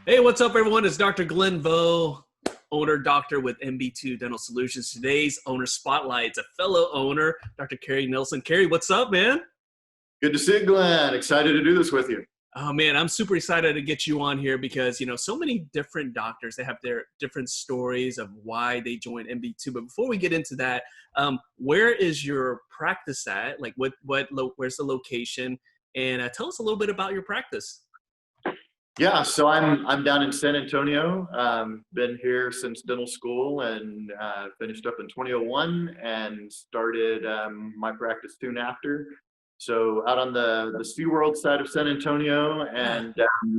Hey, what's up, everyone? It's Dr. Glenn Vo, owner doctor with MB2 Dental Solutions. Today's owner spotlight is a fellow owner, Dr. Kerry Nelson. Kerry, what's up, man? Good to see you, Glenn. Excited to do this with you. Oh man, I'm super excited to get you on here because so many different doctors, they have their different stories of why they joined MB2. But before we get into that, where is your practice at? Like, where's the location? And tell us a little bit about your practice. Yeah, so I'm down in San Antonio. Been here since dental school and finished up in 2001 and started my practice soon after. So out on the SeaWorld side of San Antonio, Yeah, and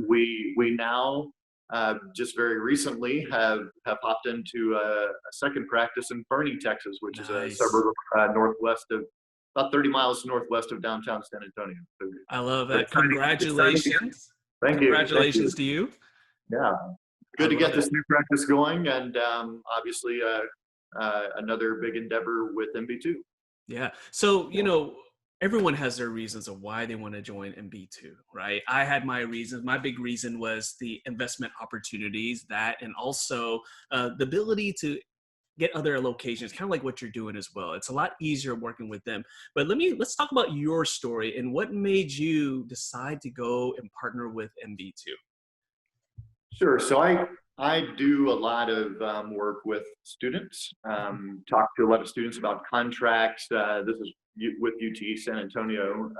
we now just very recently have hopped into a second practice in Fernie, Texas, which is a nice. suburb northwest of about 30 miles northwest of downtown San Antonio. So, I love but that. exciting. Congratulations. Thank you. Thank Congratulations you. to you. Yeah, I good to get love it. this new practice going, and obviously another big endeavor with MB2. Yeah. So, everyone has their reasons of why they want to join MB2, right? I had my reasons. My big reason was the investment opportunities, that, and also the ability to get other locations, kind of like what you're doing as well. It's a lot easier working with them. But let's talk about your story and what made you decide to go and partner with MB2. Sure. So I do a lot of work with students. Talk to a lot of students about contracts. This is with UT San Antonio,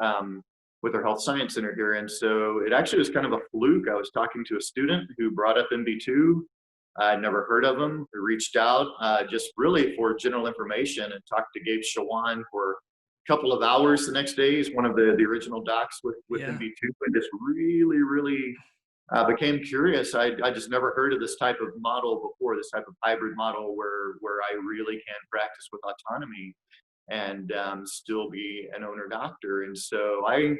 with their health science center here, and so it actually was kind of a fluke. I was talking to a student who brought up MB2. I'd never heard of them. Who reached out just really for general information, and talked to Gabe Shawan for a couple of hours the next day. He's one of the original docs with Yeah. MB2, and just really became curious. I just never heard of this type of model before, this type of hybrid model where I really can practice with autonomy and still be an owner doctor. And so I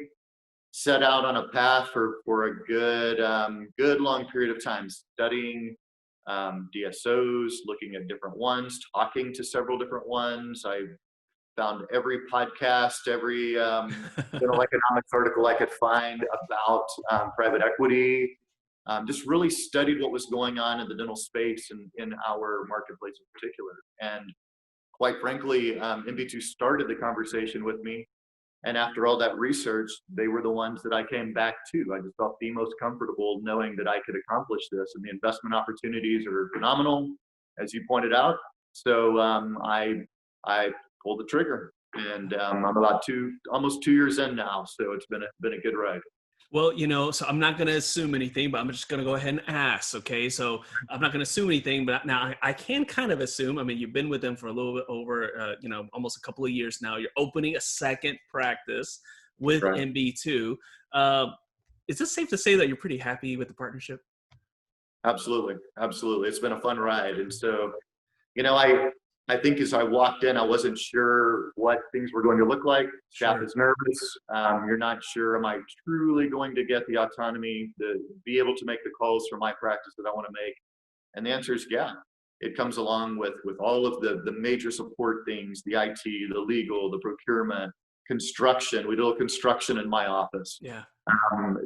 set out on a path for a good long period of time, studying DSOs, looking at different ones, talking to several different ones. I found every podcast, every general economics article I could find about private equity. Just really studied what was going on in the dental space and in our marketplace in particular. And quite frankly, MB2 started the conversation with me. And after all that research, they were the ones that I came back to. I just felt the most comfortable knowing that I could accomplish this. And the investment opportunities are phenomenal, as you pointed out. So I pulled the trigger, and I'm about almost 2 years in now. So it's been a good ride. Well, so I'm not going to assume anything, but I'm just going to go ahead and ask. Okay. So I'm not going to assume anything, but now I can kind of assume. I mean, you've been with them for a little bit over, almost a couple of years now. You're opening a second practice with Right. MB2. Is it safe to say that you're pretty happy with the partnership? Absolutely, absolutely. It's been a fun ride, and so I think as I walked in, I wasn't sure what things were going to look like. Staff Sure. is nervous. You're not sure, am I truly going to get the autonomy to be able to make the calls for my practice that I want to make? And the answer is yeah. It comes along with all of the major support things, the IT, the legal, the procurement, construction. We do construction in my office. Yeah.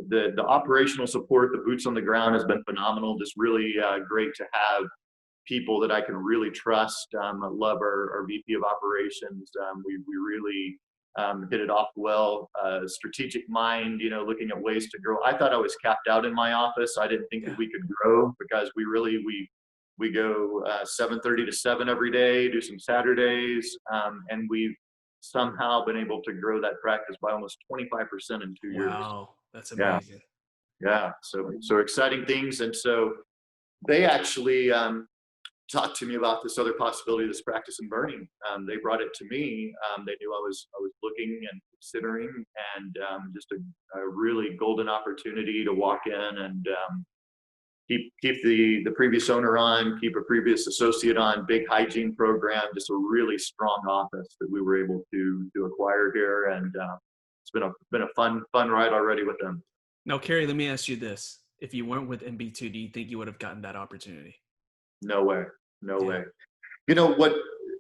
The operational support, the boots on the ground has been phenomenal. Just really great to have people that I can really trust. I love our VP of operations. We really hit it off well. Strategic mind, looking at ways to grow. I thought I was capped out in my office. I didn't think Yeah. that we could grow because we go 7:30 to 7 every day, do some Saturdays, and we've somehow been able to grow that practice by almost 25% in 2 years. Wow. That's Yeah, amazing. yeah. So exciting things, and so they actually talked to me about this other possibility, this practice in Burning. They brought it to me. They knew I was looking and considering, and just a really golden opportunity to walk in and keep the previous owner on, keep a previous associate on, big hygiene program, just a really strong office that we were able to acquire here, and it's been a fun ride already with them. Now, Kerry, let me ask you this. If you weren't with MB2, do you think you would have gotten that opportunity? No way, no Yeah. way. You know what?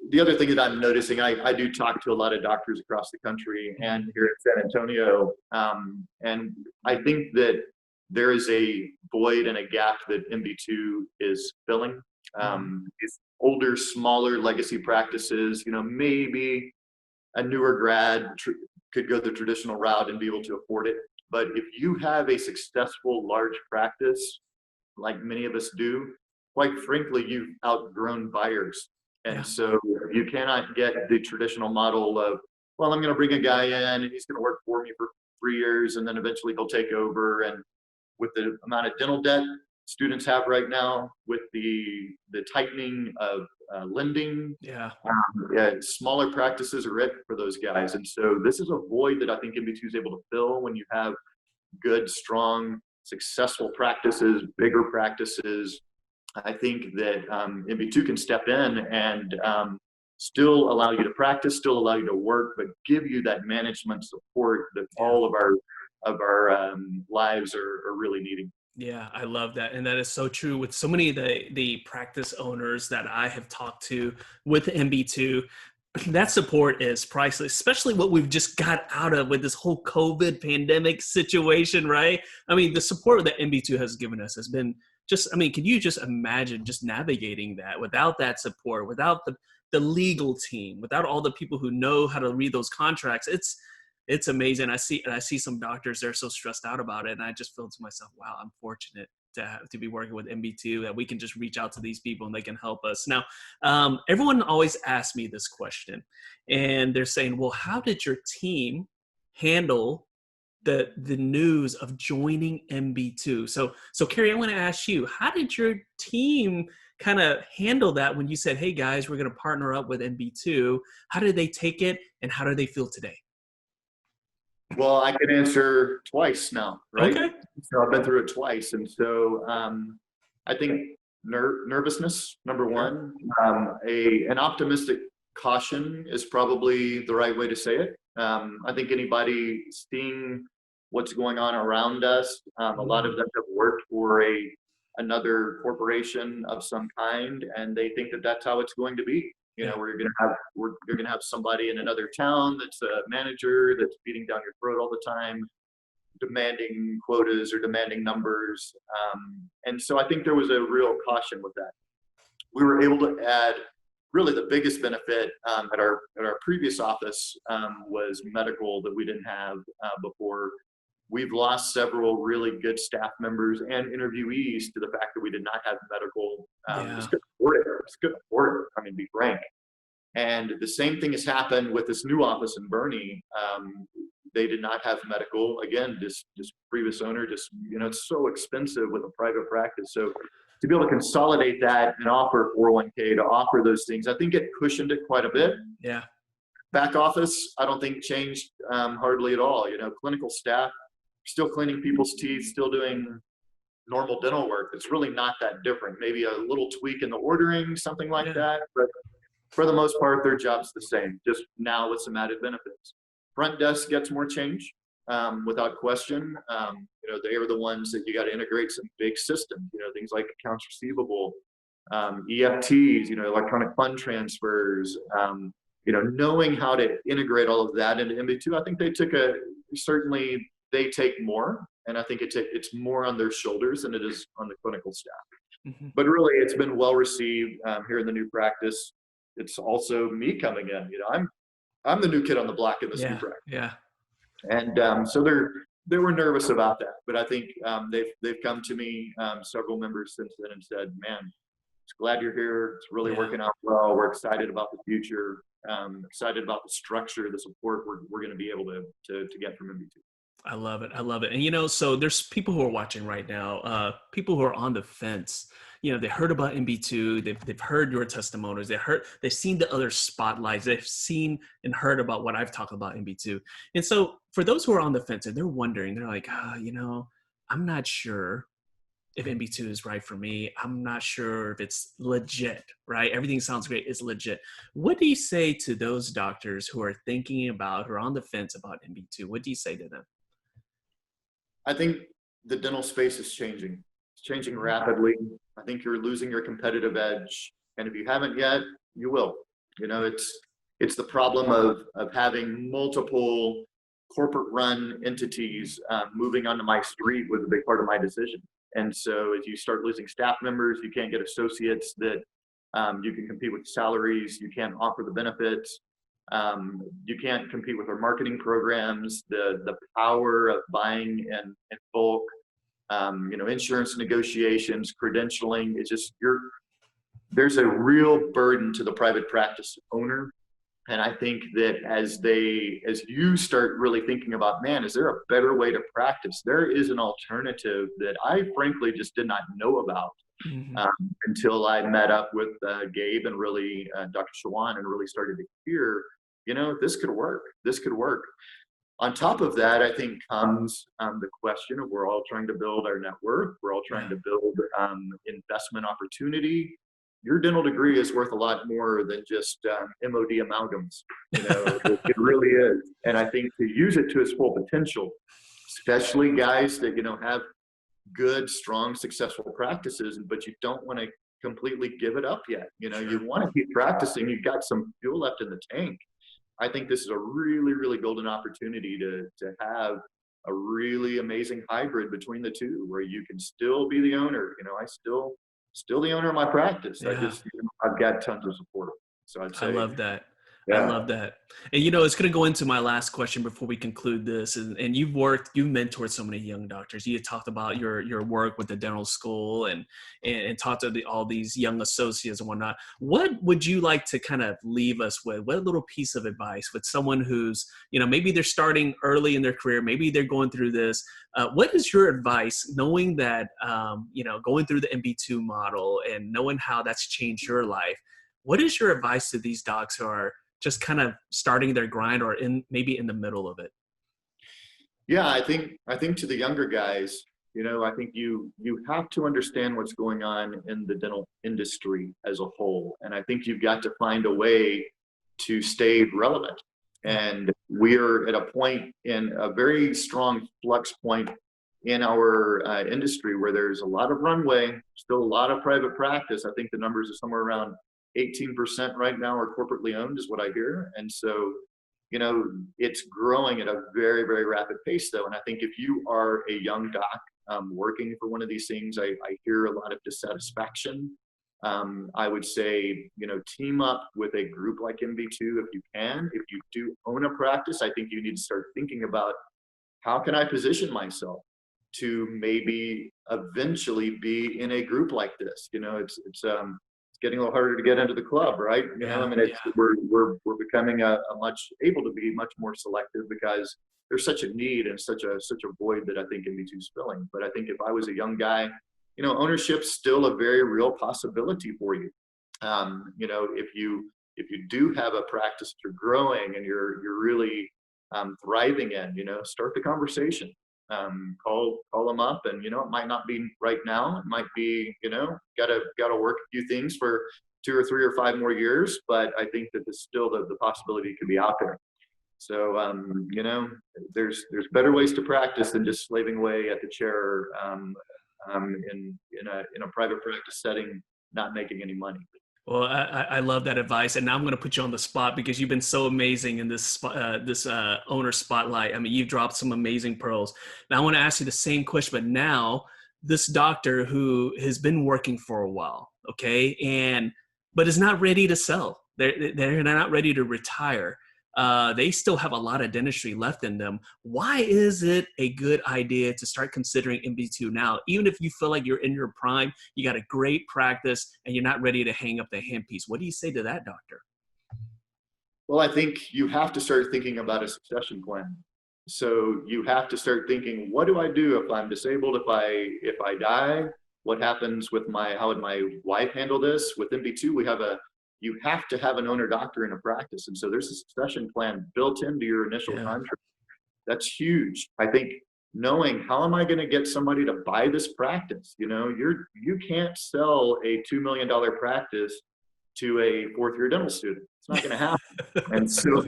The other thing that I'm noticing, I do talk to a lot of doctors across the country Mhm. and here in San Antonio, and I think that there is a void and a gap that MB2 is filling. These older, smaller legacy practices, maybe a newer grad could go the traditional route and be able to afford it. But if you have a successful large practice, like many of us do, quite frankly, you've outgrown buyers. And Yeah. so you cannot get the traditional model of, well, I'm going to bring a guy in and he's going to work for me for 3 years and then eventually he'll take over. And with the amount of dental debt students have right now, with the tightening of lending, Yeah. smaller practices are it for those guys. And so this is a void that I think MB2 is able to fill when you have good, strong, successful practices, bigger practices. I think that MB2 can step in and still allow you to practice, still allow you to work, but give you that management support that all of our lives are really needing. Yeah, I love that. And that is so true with so many of the practice owners that I have talked to with MB2. That support is priceless, especially what we've just got out of with this whole COVID pandemic situation, right? I mean, the support that MB2 has given us has been just, I mean, can you just imagine just navigating that without that support, without the legal team, without all the people who know how to read those contracts? It's amazing. I see some doctors, they're so stressed out about it. And I just feel to myself, wow, I'm fortunate to be working with MB2, that we can just reach out to these people and they can help us. Now, everyone always asks me this question, and they're saying, well, how did your team handle the news of joining MB2? So Kerry, I want to ask you, how did your team kind of handle that when you said, hey guys, we're going to partner up with MB2? How did they take it and how do they feel today? Well, I can answer twice now, right? Okay. So I've been through it twice. And so I think nervousness, number one, an optimistic caution is probably the right way to say it. I think anybody seeing what's going on around us, a lot of them have worked for another corporation of some kind, and they think that that's how it's going to be. You're gonna have somebody in another town that's a manager that's beating down your throat all the time, demanding quotas or demanding numbers. And so I think there was a real caution with that. We were able to add, really the biggest benefit at our previous office was medical that we didn't have before. We've lost several really good staff members and interviewees to the fact that we did not have medical. Just couldn't afford it. Just couldn't afford it. I mean, be frank. And the same thing has happened with this new office in Bernie. They did not have medical. Again, this previous owner it's so expensive with a private practice. So to be able to consolidate that and offer 401k, to offer those things, I think it cushioned it quite a bit. Yeah. Back office, I don't think changed hardly at all. Clinical staff, still cleaning people's teeth, still doing normal dental work. It's really not that different. Maybe a little tweak in the ordering, something like that. But for the most part, their job's the same, just now with some added benefits. Front desk gets more change, without question. They are the ones that you got to integrate some big systems, things like accounts receivable, EFTs, electronic fund transfers, knowing how to integrate all of that into MB2. I think they take more, and I think it's more on their shoulders than it is on the clinical staff. Mm-hmm. But really, it's been well received here in the new practice. It's also me coming in. I'm the new kid on the block in this new practice. Yeah. And so they were nervous about that, but I think they've come to me, several members since then, and said, "Man, it's glad you're here. It's really working out well. We're excited about the future. Excited about the structure, the support we're going to be able to get from MB2." I love it. I love it. And, so there's people who are watching right now, people who are on the fence. They heard about MB2. They've heard your testimonials. They've seen the other spotlights. They've seen and heard about what I've talked about MB2. And so for those who are on the fence and they're wondering, they're like, I'm not sure if MB2 is right for me. I'm not sure if it's legit, right? Everything sounds great. It's legit. What do you say to those doctors who are thinking about, who are on the fence about MB2? What do you say to them? I think the dental space is changing. It's changing rapidly. I think you're losing your competitive edge. And if you haven't yet, you will. It's the problem of having multiple corporate run entities moving onto my street was a big part of my decision. And so as you start losing staff members, you can't get associates that you can compete with salaries, you can't offer the benefits, you can't compete with our marketing programs, the power of buying in bulk, insurance negotiations, credentialing. It's just there's a real burden to the private practice owner. And I think that as you start really thinking about, man, is there a better way to practice? There is an alternative that I frankly just did not know about until I met up with Gabe and really Dr. Shawan and really started to hear, this could work. This could work. On top of that, I think comes the question of we're all trying to build our net worth. We're all trying to build investment opportunity. Your dental degree is worth a lot more than just MOD amalgams. It really is. And I think to use it to its full potential, especially guys that, have good, strong, successful practices, but you don't want to completely give it up yet. You want to keep practicing. You've got some fuel left in the tank. I think this is a really, really golden opportunity to have a really amazing hybrid between the two, where you can still be the owner. I still the owner of my practice. Yeah. I've got tons of support. So I'd say I love that. Yeah. I love that. And, it's going to go into my last question before we conclude this. And you've mentored so many young doctors. You talked about your work with the dental school and talked to all these young associates and whatnot. What would you like to kind of leave us with? What little piece of advice with someone who's, maybe they're starting early in their career, maybe they're going through this. What is your advice, knowing that, going through the MB2 model and knowing how that's changed your life? What is your advice to these docs who are just kind of starting their grind or maybe in the middle of it? Yeah, I think to the younger guys, I think you have to understand what's going on in the dental industry as a whole. And I think you've got to find a way to stay relevant. And we're at a point in a very strong flux point in our industry where there's a lot of runway, still a lot of private practice. I think the numbers are somewhere around 18% right now are corporately owned is what I hear. And so, it's growing at a very, very rapid pace though. And I think if you are a young doc working for one of these things, I hear a lot of dissatisfaction. I would say, team up with a group like MB2 if you can. If you do own a practice, I think you need to start thinking about how can I position myself to maybe eventually be in a group like this. It's getting a little harder to get into the club, right? We're becoming able to be much more selective because there's such a need and such a void that I think MB2 is filling. But I think if I was a young guy, ownership's still a very real possibility for you. If you do have a practice that you're growing and you're really thriving in, start the conversation. Call them up, and it might not be right now. It might be gotta work a few things for 2 or 3 or 5 more years. But I think that there's still the possibility could be out there. So there's better ways to practice than just slaving away at the chair in a private practice setting, not making any money. Well, I love that advice, and now I'm going to put you on the spot because you've been so amazing in this owner spotlight. I mean, you've dropped some amazing pearls. Now, I want to ask you the same question, but now this doctor who has been working for a while, okay, but is not ready to sell. They're not ready to retire. They still have a lot of dentistry left in them. Why is it a good idea to start considering MB2 now? Even if you feel like you're in your prime, you got a great practice, and you're not ready to hang up the handpiece. What do you say to that, doctor? Well, I think you have to start thinking about a succession plan. So you have to start thinking, what do I do if I'm disabled? If I die, what happens with how would my wife handle this? With MB2, you have to have an owner doctor in a practice. And so there's a succession plan built into your initial contract. That's huge. I think knowing how am I going to get somebody to buy this practice? You can't sell a $2 million practice to a 4th-year dental student. It's not going to happen. And so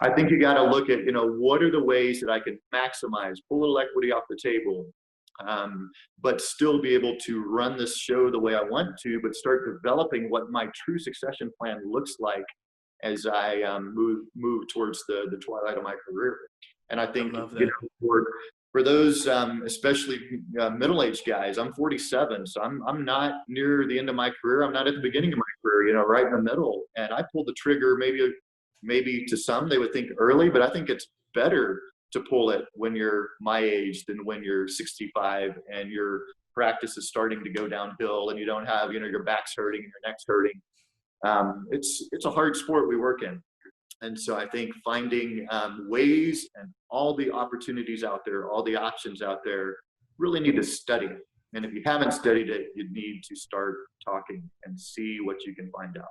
I think you got to look at, what are the ways that I can maximize, pull a little equity off the table, but still be able to run this show the way I want to, but start developing what my true succession plan looks like as I move towards the twilight of my career. And I I think, love you that. know, for those, especially middle-aged guys, I'm 47, so I'm not near the end of my career. I'm not at the beginning of my career, you know, right in the middle. And I pulled the trigger maybe to some they would think early, but I think it's better to pull it when you're my age than when you're 65 and your practice is starting to go downhill and you don't have, you know, your back's hurting and your neck's hurting. It's a hard sport we work in. And so I think finding ways and all the opportunities out there, all the options out there, really need to study. And if you haven't studied it, you need to start talking and see what you can find out.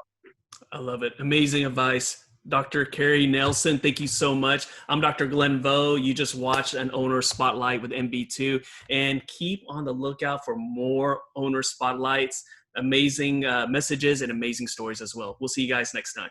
I love it. Amazing advice. Dr. Kerry Nelson, thank you so much. I'm Dr. Glenn Vo. You just watched an owner spotlight with MB2, and keep on the lookout for more owner spotlights, amazing messages, and amazing stories as well. We'll see you guys next time.